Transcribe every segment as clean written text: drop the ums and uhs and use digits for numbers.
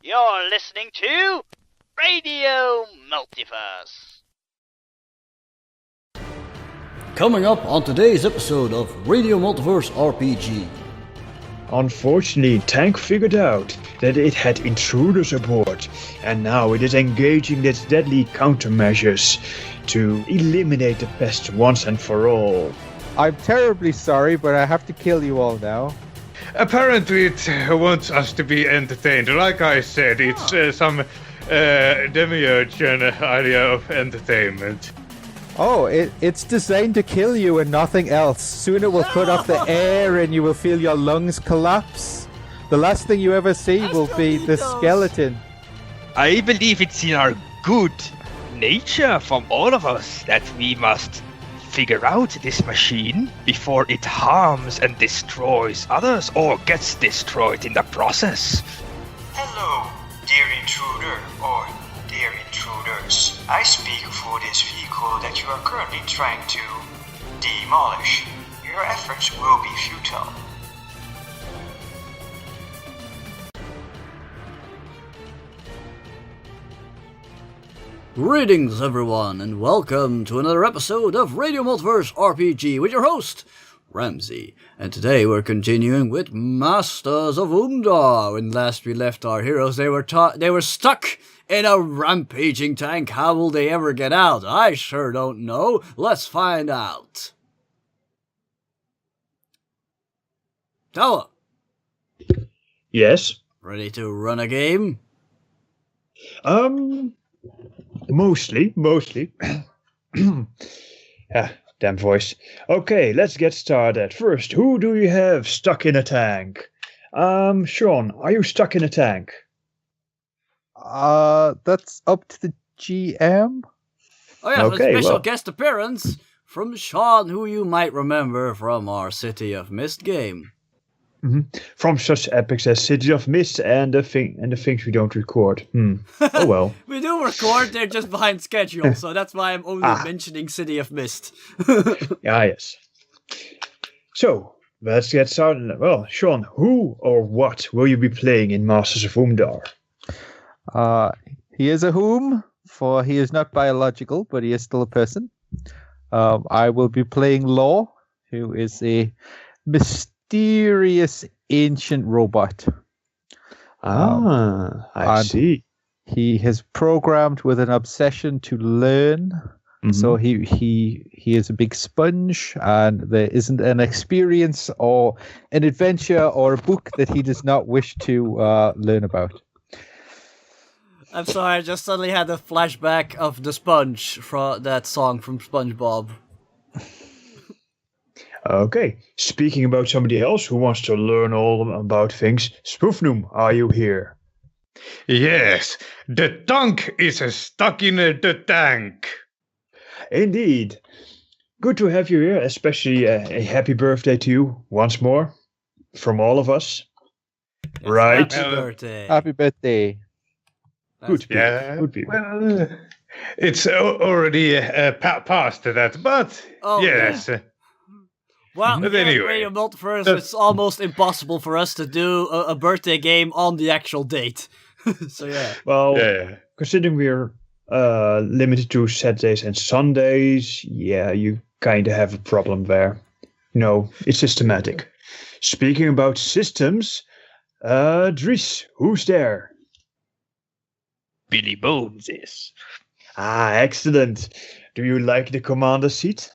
You're listening to Radio Multiverse. Coming up on today's episode of Radio Multiverse RPG. Unfortunately, Tank figured out that it had intruders aboard, and now it is engaging its deadly countermeasures to eliminate the pest once and for all. I'm terribly sorry, but I have to kill you all now. Apparently it wants us to be entertained. Like I said, it's some demiurge idea of entertainment. Oh, it's designed to kill you and nothing else. Soon it will cut off the air and you will feel your lungs collapse. The last thing you ever see will be the skeleton. I believe it's in our good nature from all of us that we must figure out this machine before it harms and destroys others or gets destroyed in the process. Hello, dear intruder or dear intruders. I speak for this vehicle that you are currently trying to demolish. Your efforts will be futile. Greetings everyone, and welcome to another episode of Radio Multiverse RPG with your host, Ramsey. And today we're continuing with Masters of Umdar. When last we left our heroes, they were stuck in a rampaging tank. How will they ever get out? I sure don't know. Let's find out. Toa, Yes? ready to run a game? Mostly. Damn voice. Okay, let's get started. First, who do you have stuck in a tank? Sean, are you stuck in a tank? That's up to the GM. Oh yeah, Okay, a special well. guest appearance from Sean, who you might remember from our City of Mist game. From such epics as City of Mist and the things we don't record. Oh well. We do record, they're just behind schedule, so that's why I'm only mentioning City of Mist. Yes. So, let's get started. Well, Sean, who or what will you be playing in Masters of Umdar? He is a whom, for he is not biological, but he is still a person. I will be playing Law, who is a mysterious ancient robot. I see. He has programmed with an obsession to learn. So he is a big sponge, and there isn't an experience or an adventure or a book that he does not wish to learn about. I'm sorry, I just suddenly had a flashback of the sponge from that song from SpongeBob. Okay. Speaking about somebody else who wants to learn all about things, Spoofnoom, are you here? Yes, the tank is stuck in the tank. Indeed. Good to have you here, especially a happy birthday to you once more, from all of us. Right. Happy birthday. Happy birthday. Good people. Yeah, Good people. well, it's already past that, but Oh, yes. Well, But here at anyway. Radio Multiverse, it's almost impossible for us to do a birthday game on the actual date. So yeah. Well, Yeah. considering we're limited to Saturdays and Sundays, yeah, you kind of have a problem there. No, it's systematic. Speaking about systems, Dries, who's there? Billy Bones is. Excellent. Do you like the commander seat?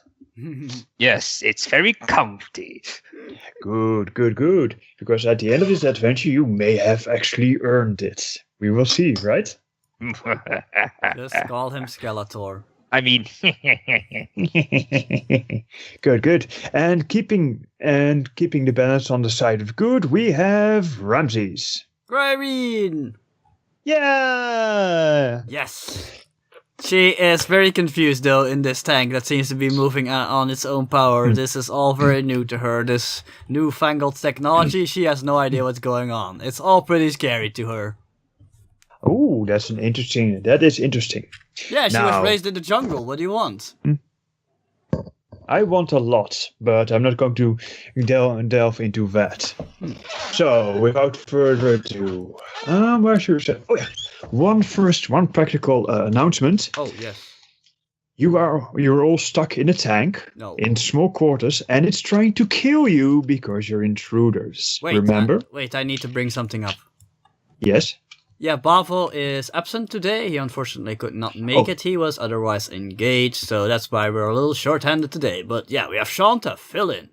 Yes, it's very comfy. Good. Because at the end of this adventure, you may have actually earned it. We will see, right? Just call him Skeletor. I mean, Good. And keeping the balance on the side of good, we have Ramses. Gryreen! Yeah. Yes. She is very confused though in this tank that seems to be moving on its own power. This is all very new to her. This newfangled technology, she has no idea what's going on. It's all pretty scary to her. Oh, that is interesting. Yeah, she Now- was raised in the jungle. What do you want? I want a lot, but I'm not going to delve into that. So, without further ado, where should we start? Oh yeah, one practical announcement. Oh, yes. You're all stuck in a tank, in small quarters, and it's trying to kill you because you're intruders. Remember? I need to bring something up. Yes? Yeah, Bavo is absent today. He unfortunately could not make it. He was otherwise engaged, so that's why we're a little short-handed today. But yeah, we have Sean to fill in.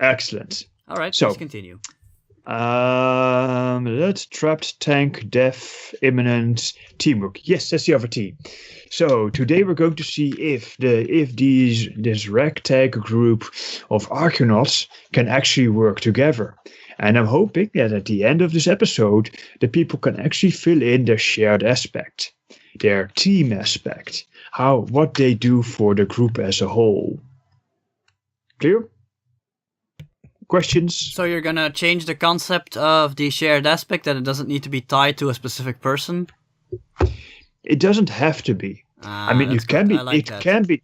Excellent. All right, so, please continue. Let's trapped, tank, death, imminent, teamwork. Yes, that's the other team. So today we're going to see if this ragtag group of Arcanauts can actually work together. And I'm hoping that at the end of this episode, the people can actually fill in their shared aspect, their team aspect, what they do for the group as a whole. Clear? Questions? So you're gonna change the concept of the shared aspect, that it doesn't need to be tied to a specific person? It doesn't have to be. I mean, it can be.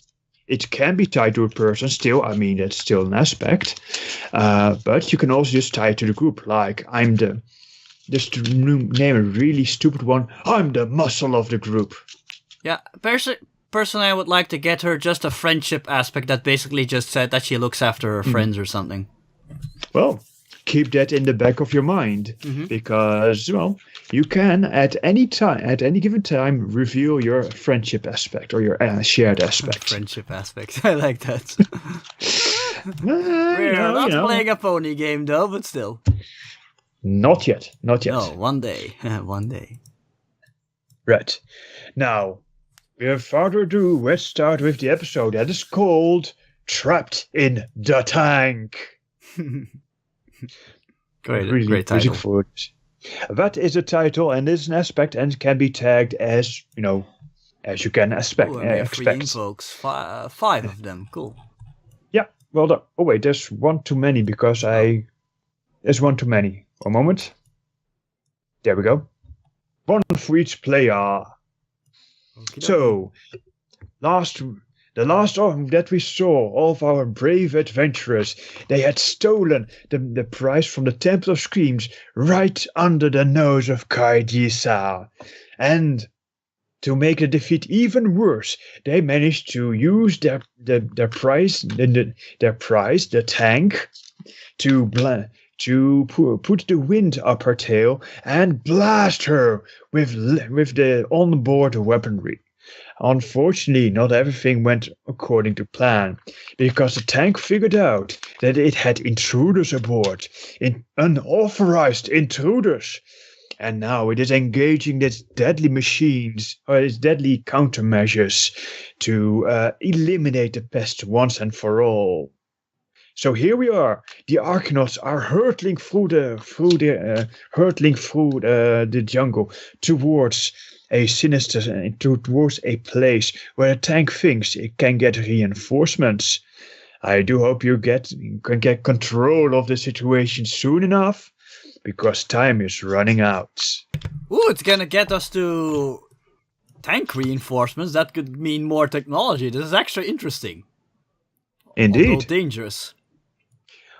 It can be tied to a person still. I mean, that's still an aspect. But you can also just tie it to the group. Like, just to name a really stupid one, I'm the muscle of the group. Yeah, personally, I would like to get her just a friendship aspect that basically just said that she looks after her friends or something. Well, keep that in the back of your mind, because, well, you can at any given time, reveal your friendship aspect or your shared aspect. Friendship aspect, I like that. We're not playing a pony game, though, but still. Not yet. No, one day. One day. Right. Now, without further ado, let's start with the episode that is called Trapped in the Tank. Great title. For it. That is a title and is an aspect and can be tagged as, as you can expect. Three folks, 5 of them. Cool. Yeah. Well, wait, there's one too many because there's one too many. One moment. There we go. One for each player. Okay. So, the last time that we saw all of our brave adventurers, they had stolen the prize from the Temple of Screams right under the nose of Kaidisa. And to make the defeat even worse, they managed to use their prize, the tank, to put the wind up her tail and blast her with the onboard weaponry. Unfortunately, not everything went according to plan, because the tank figured out that it had intruders aboard, unauthorized intruders, and now it is engaging its deadly machines, or its deadly countermeasures, to eliminate the pest once and for all. So here we are. The Arcanauts are hurtling through the jungle towards a place where the tank thinks it can get reinforcements. I do hope you can get control of the situation soon enough, because time is running out. Ooh, it's gonna get us to tank reinforcements. That could mean more technology. This is actually interesting. Indeed. Although dangerous.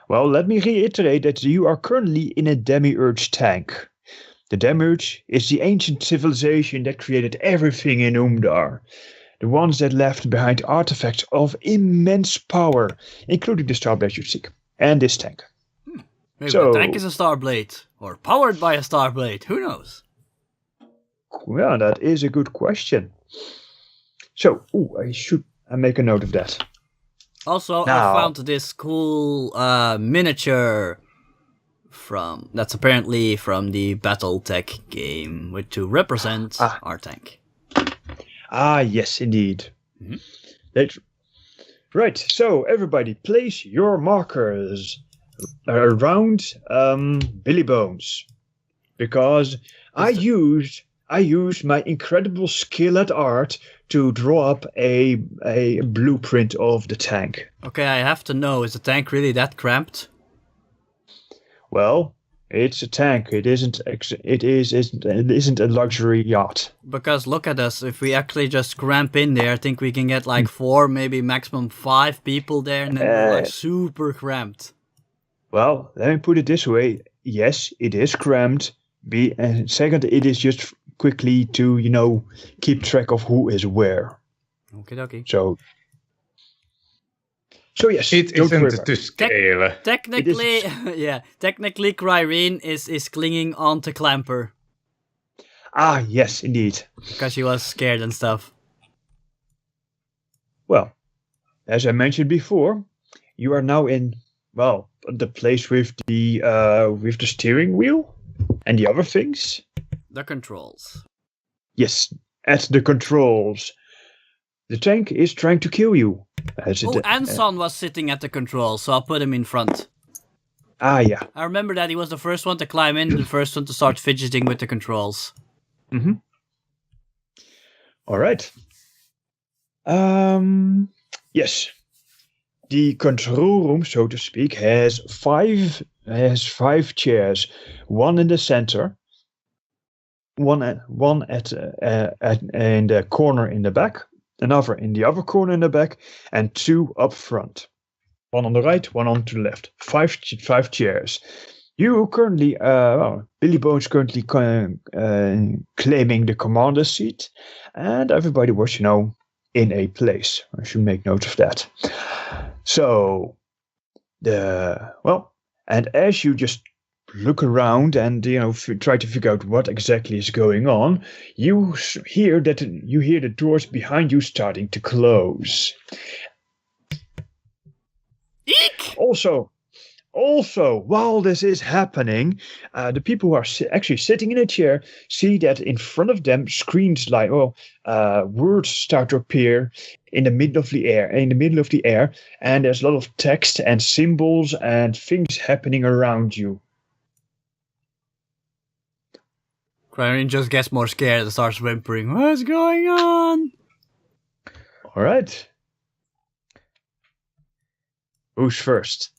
Well, let me reiterate that you are currently in a Demiurge tank. The Demiurge is the ancient civilization that created everything in Umdar. The ones that left behind artifacts of immense power, including the Starblade you seek, and this tank. Maybe the tank is a Starblade, or powered by a Starblade, who knows? Well, that is a good question. So, I make a note of that. Also, I found this cool miniature that's apparently from the BattleTech game, to represent our tank. Yes, indeed. Right, so everybody, place your markers around Billy Bones, because I used my incredible skill at art to draw up a blueprint of the tank. Okay, I have to know, is the tank really that cramped? Well, It's a tank. It isn't a luxury yacht. Because look at us, if we actually just cramp in there, I think we can get like 4, maybe maximum 5 people there, and then we're like super cramped. Well, let me put it this way. Yes, it is cramped. And second, it is just quickly to, keep track of who is where. Okie dokie. So yes, It don't worry isn't about to scale. Technically, technically Cryrene is clinging on to Clamper. Yes, indeed. Because she was scared and stuff. Well, as I mentioned before, you are now in, the place with the steering wheel and the other things. The controls. Yes, at the controls. The tank is trying to kill you. Anson was sitting at the controls, so I'll put him in front. Yeah. I remember that he was the first one to climb in, the first one to start fidgeting with the controls. Mm-hmm. All right. Yes. The control room, so to speak, has five chairs. One in the center. One in the corner in the back. Another in the other corner in the back, and 2 up front. One on the right, one on to the left. 5 chairs. You currently, Billy Bones currently claiming the commander seat, and everybody was, in a place. I should make note of that. So, and as you just look around and try to figure out what exactly is going on, you hear the doors behind you starting to close. Eek! Also, while this is happening, the people who are actually sitting in a chair see that in front of them screens like words start to appear in the middle of the air, and there's a lot of text and symbols and things happening around you. Cryrene just gets more scared and starts whimpering. What's going on? All right. Who's first?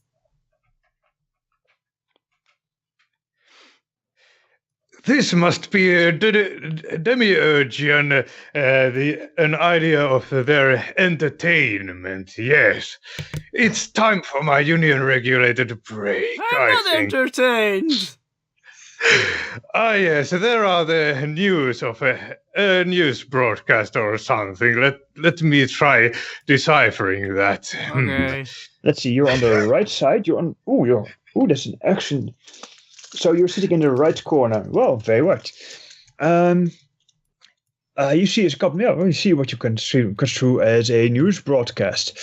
This must be a demiurge and an idea of their entertainment. Yes, it's time for my union-regulated break. I'm not entertained. Yes, there are the news of a news broadcast or something. Let me try deciphering that. Okay. Let's see. You're on the right side. You're on. There's an action. So you're sitting in the right corner. Well, very right. You see a couple. You see what you can construe as a news broadcast.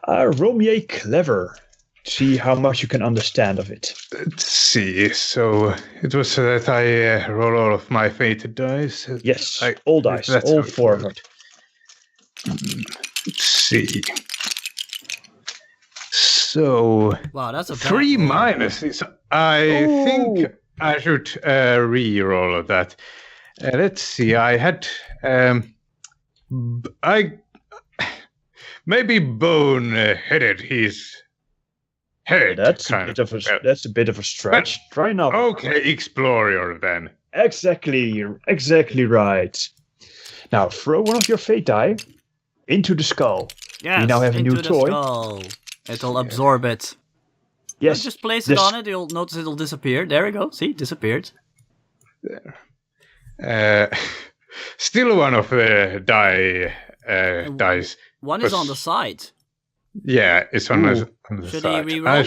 Roll me a clever. See how much you can understand of it. Let's see. So it was that I roll all of my fated dice. Yes, all dice, all 4 of them. Let's see. So Wow, that's a 3 bad roll. minuses. I think I should re-roll that. Let's see. I had maybe Bone-headed. He's head. That's a bit of a stretch. Try now. Okay, Explorer then. Exactly right. Now throw one of your fate die into the skull. Yes, you now have a into new the toy. Skull. It'll absorb it. Yes. Just place it on it, you'll notice it'll disappear. There we go. See, disappeared. Still one of the dice. One is on the side. Yeah, it's on the Should side. he re-roll?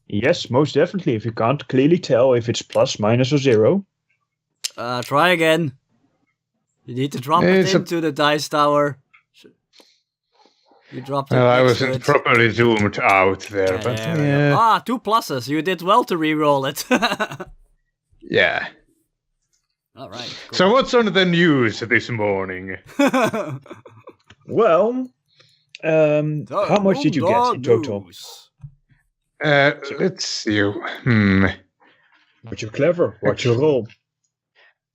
Yes, most definitely. If you can't clearly tell if it's plus, minus, or 0. Try again. You need to drop it into the dice tower. You dropped it. Well, I next to wasn't it. properly zoomed out there, but There we go. 2 pluses. You did well to re-roll it. yeah. All right. Cool. So what's on the news this morning? Well, how much did you get in total? Let's see. What's your clever? What's your roll?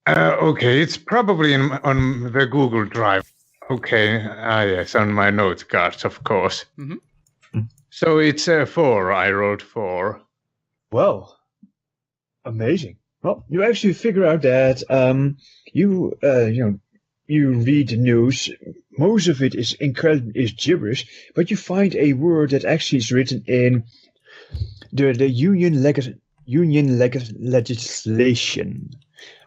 Okay, it's probably on the Google Drive. Okay, yes, on my note cards, of course. Mm-hmm. So it's 4. I wrote 4. Well, Amazing. Well, you actually figure out that you read the news. Most of it is gibberish, but you find a word that actually is written in the union legislation,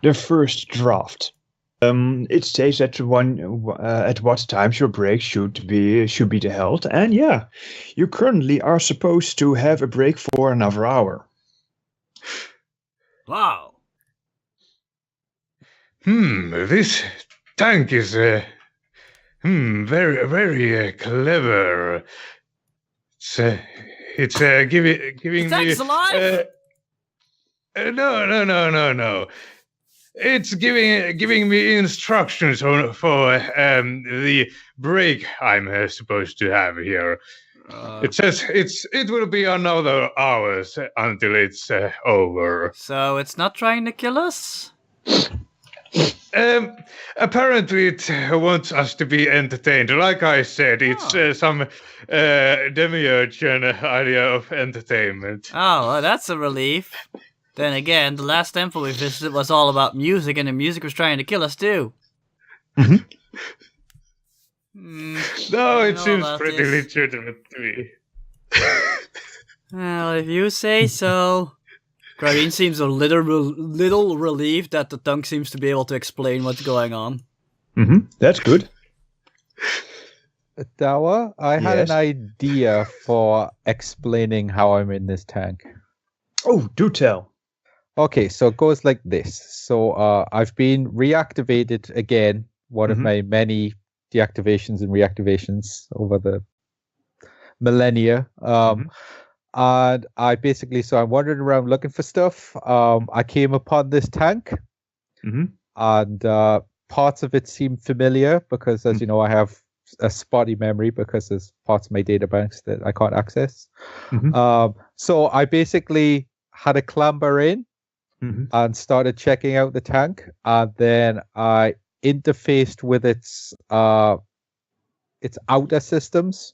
the first draft. It states that at what times your break should be held, and yeah, you currently are supposed to have a break for another hour. Wow. This tank is very, very clever. It's giving The tank's me. alive? No. It's giving me instructions for the break I'm supposed to have here. It says it will be another hours until it's over. So it's not trying to kill us? Apparently it wants us to be entertained. Like I said, it's some demiurge idea of entertainment. Oh, well, that's a relief. Then again, the last temple we visited was all about music, and the music was trying to kill us too. Mm-hmm. No, it know seems about pretty this. legitimate to me. Well, if you say so. Crane seems a little relieved that the tongue seems to be able to explain what's going on. That's good. Dawa, I had Yes? an idea for explaining how I'm in this tank. Oh, do tell. Okay, so it goes like this. So I've been reactivated again, one of my many deactivations and reactivations over the millennia. And I basically, so I'm wandering around looking for stuff. I came upon this tank, and parts of it seem familiar because, as you know, I have a spotty memory because there's parts of my databanks that I can't access. So I basically had a clamber in and started checking out the tank, and then I interfaced with its outer systems.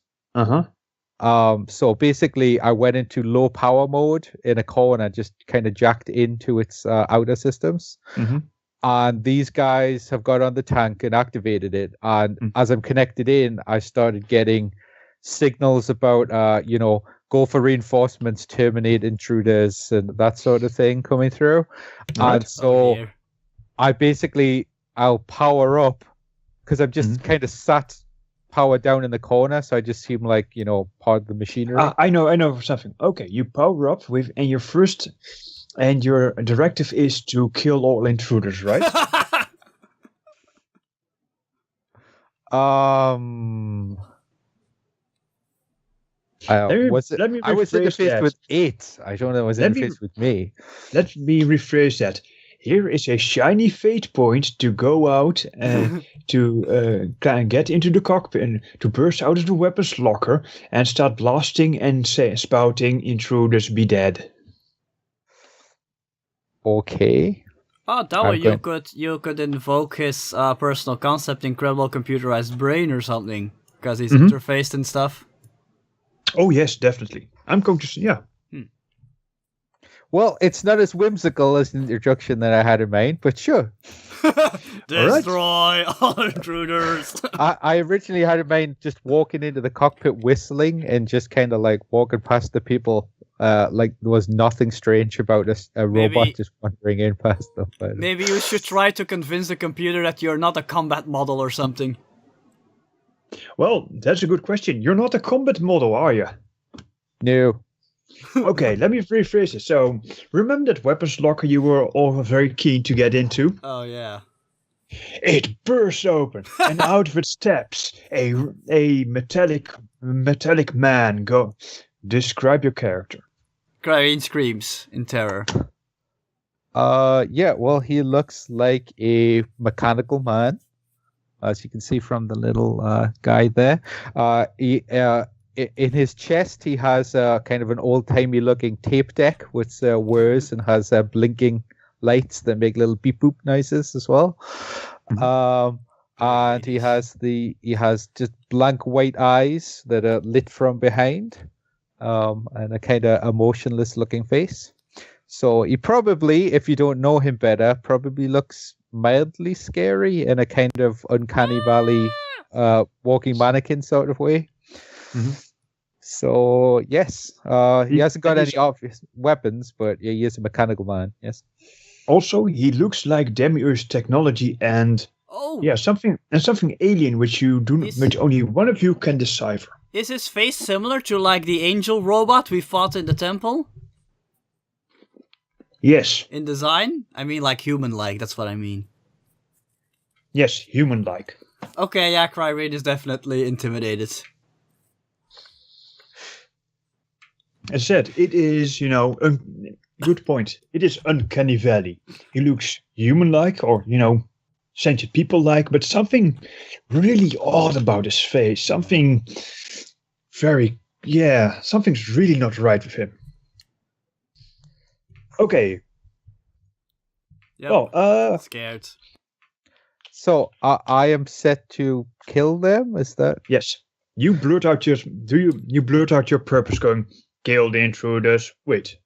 So basically, I went into low power mode in a corner, just kind of jacked into its outer systems. And these guys have got on the tank and activated it. And as I'm connected in, I started getting signals about, go for reinforcements, terminate intruders, and that sort of thing coming through. And so I'll power up because I'm just kind of sat power down in the corner, so I just seem like, part of the machinery. I know something. Okay, you power up and your directive is to kill all intruders, right? I was rephrase interfaced that. with 8. I don't know. It was interfaced with me. Let me rephrase that. Here is a shiny fate point to go out and to get into the cockpit and to burst out of the weapons locker and start blasting and spouting intruders be dead. Okay. Oh, Dawa, you could invoke his personal concept, incredible computerized brain or something, because he's interfaced and stuff. Oh yes, definitely. I'm going to yeah. Well, it's not as whimsical as the introduction that I had in mind, but sure. Destroy all intruders. I originally had in mind just walking into the cockpit whistling and just kind of like walking past the people like there was nothing strange about a robot just wandering in past them. Maybe you should try to convince the computer that you're not a combat model or something. Well, that's a good question. You're not a combat model, are you? No. Okay, let me rephrase it. So, remember that weapons locker you were all very keen to get into? Oh, yeah. It bursts open, and out of it steps a metallic man. Go, describe your character. Crane screams in terror. Yeah, well, he looks like a mechanical man, as you can see from the little guy there. In his chest, he has kind of an old-timey looking tape deck with whirs and has blinking lights that make little beep boop noises as well. And he has just blank white eyes that are lit from behind, and a kind of emotionless looking face. So he probably, if you don't know him better, probably looks mildly scary in a kind of uncanny valley, walking mannequin sort of way. Mhm. So yes, he hasn't got and any obvious weapons, but yeah, he is a mechanical man. Yes. Also, he looks like Demiurge technology and Oh, something alien which only one of you can decipher. is his face similar to like the angel robot we fought in the temple? Yes, In design? I mean like human-like, that's what I mean. yes, human-like. Okay, yeah, Cryrate is definitely intimidated. As I said, it is, good point. It is uncanny valley. He looks human-like or, sentient people-like, but something really odd about his face. Something something's really not right with him. Okay. Yep. Well, Scared. So I am set to kill them. Is that? yes. You blurt out you blurt out your purpose going, kill the intruders. Wait.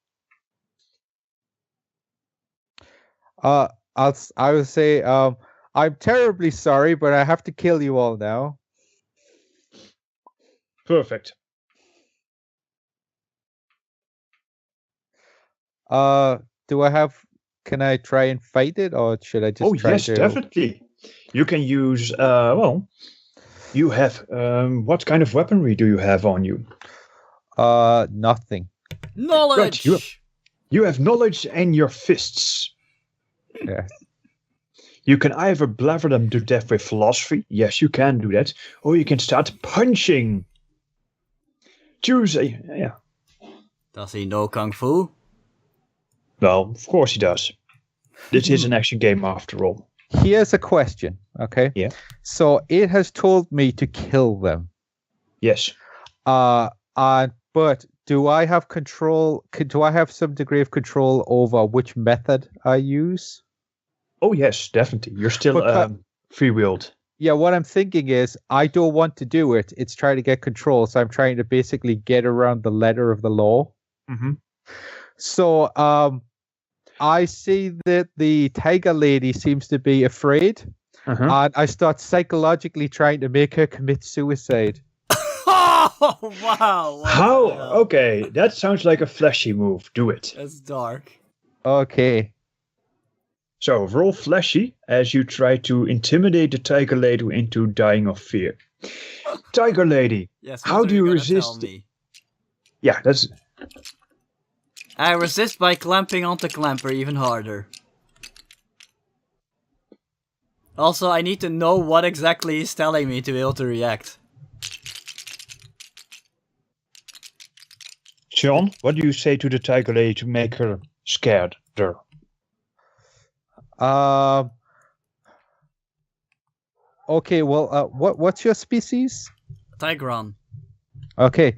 I will say, I'm terribly sorry, but I have to kill you all now. Perfect. Can I try and fight it, or should I just Oh, try yes, to... definitely. You can use, you have, what kind of weaponry do you have on you? Nothing. Knowledge! Right, you have knowledge and your fists. Yeah. You can either blaver them to death with philosophy. Yes, you can do that. Or you can start punching. Choose a... Does he know Kung Fu? Well, of course he does. This is an action game after all. Here's a question, okay? Yeah. So it has told me to kill them. Yes. But do I have control? Do I have some degree of control over which method I use? Oh, yes, definitely. You're still free-willed. Yeah, what I'm thinking is I don't want to do it. It's trying to get control, so I'm trying to basically get around the letter of the law. Mm-hmm. So I see that the tiger lady seems to be afraid, and I start psychologically trying to make her commit suicide. Oh, wow. How? Okay, that sounds like a flashy move. Do it. That's dark. Okay. So, roll flashy as you try to intimidate the tiger lady into dying of fear. Tiger lady, Yes, how what do are you gonna resist? tell me? Yeah, that's... I resist by clamping onto Clamper even harder. Also, I need to know what exactly he's telling me to be able to react. Sean, what do you say to the tiger lady to make her scared? Okay, well, what's your species? Tigron. Okay.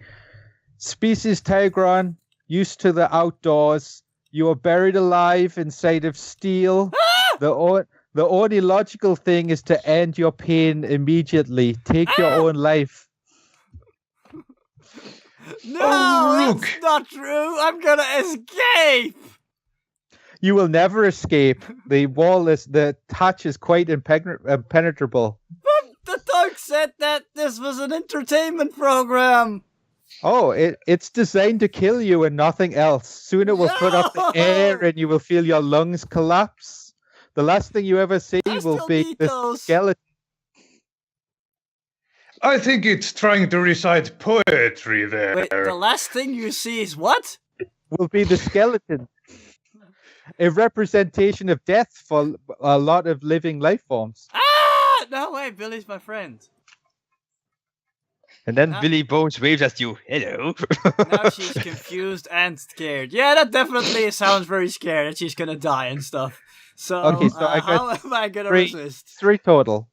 Species Tigron, used to the outdoors. You are buried alive inside of steel. The only logical thing is to end your pain immediately. Take your own life. No, that's not true. I'm gonna escape. You will never escape. The hatch is quite impenetrable. The dog said that this was an entertainment program. Oh, it's designed to kill you and nothing else. Soon it will put up the air and you will feel your lungs collapse. The last thing you ever see will be the skeleton. I think it's trying to recite poetry there. Wait, the last thing you see is what? Will be the skeleton. A representation of death for a lot of living life forms. Ah! No way, Billy's my friend. And then Billy Bones waves at you. Hello. Now she's confused and scared. Yeah, that definitely sounds very scared that she's gonna die and stuff. So, okay, so how am I gonna resist? 3 total.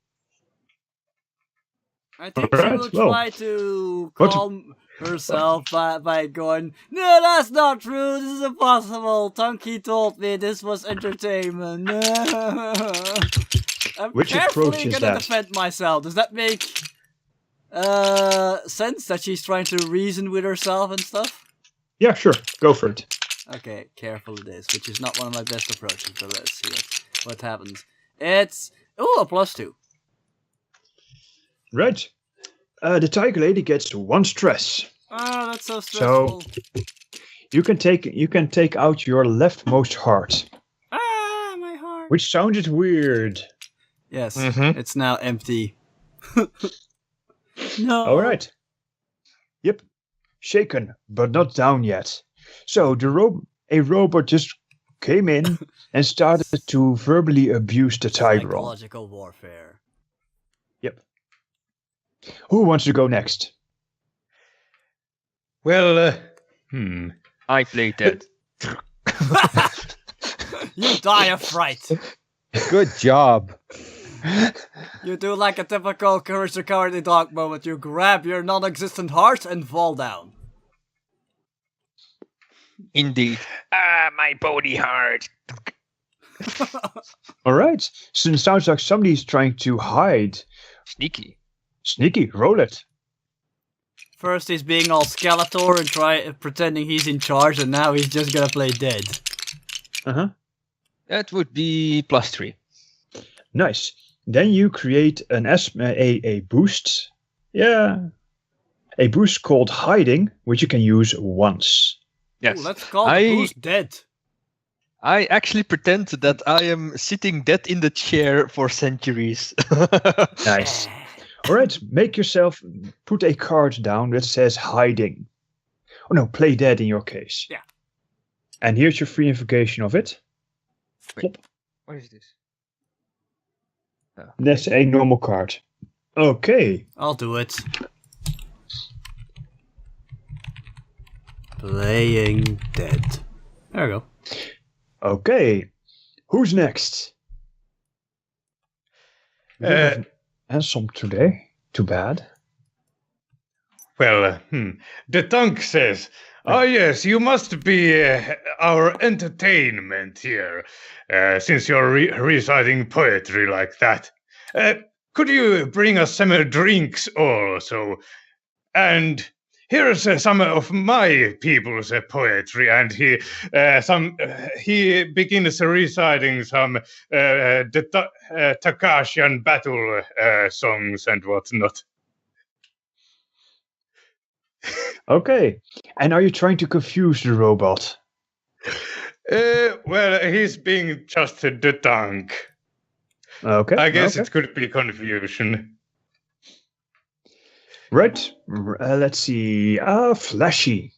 I think she will try to calm herself by going, no, that's not true, this is impossible. Tunky told me this was entertainment. I'm Which approach is gonna that? defend myself. Does that make sense that she's trying to reason with herself and stuff? Yeah, sure. Go for it. Okay, careful it is, which is not one of my best approaches, but let's see what happens. It's... Ooh, a +2. Right. The Tiger Lady gets 1 stress. Oh, that's so stressful. So you can take out your leftmost heart. Ah, my heart. Which sounded weird. Yes, it's now empty. No. All right. Yep. Shaken, but not down yet. So a robot just came in and started to verbally abuse the Tigron. Psychological warfare. Yep. Who wants to go next? Well, I play dead. You die of fright. Good job. You do like a typical Courage the Cowardly Dog moment. You grab your non-existent heart and fall down. Indeed. My body heart. All right. So it sounds like somebody's trying to hide. Sneaky. Sneaky, roll it. First he's being all Skeletor and pretending he's in charge, and now he's just gonna play dead. Uh-huh. That would be +3. Nice. Then you create a boost. Yeah. A boost called Hiding, which you can use once. Yes. Ooh, let's call the boost dead. I actually pretend that I am sitting dead in the chair for centuries. Nice. All right, put a card down that says Hiding. Oh no, play dead in your case. Yeah. And here's your free invocation of it. Wait, what is this? That's a normal card. Okay. I'll do it. Playing dead. There we go. Okay. Who's next? Handsome today. Too bad. Well, the Tunk says, "Oh yes, you must be our entertainment here, since you're reciting poetry like that. Could you bring us some drinks also? And here's some of my people's poetry." And he begins reciting some the Takashian battle songs and whatnot. Okay. And are you trying to confuse the robot? Well, he's being just the Tunk. Okay. I guess okay. it could be confusion. Right. Let's see. Flashy.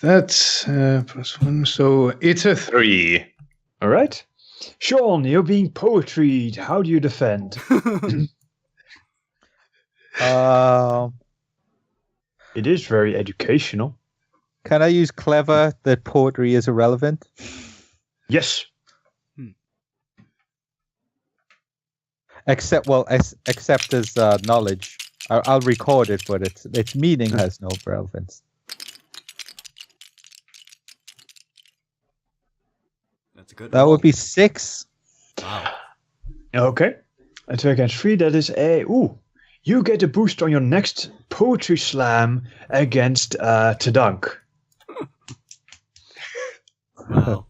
That's +1, so it's a 3. All right. Sean, you're being poetried. How do you defend? It is very educational. Can I use clever that poetry is irrelevant? Yes. Except as knowledge. I'll record it, but its meaning has no relevance. That's a good That roll. would be 6. Wow. Okay. And 2 against 3, that is a... Ooh. You get a boost on your next poetry slam against Tadunk. Wow.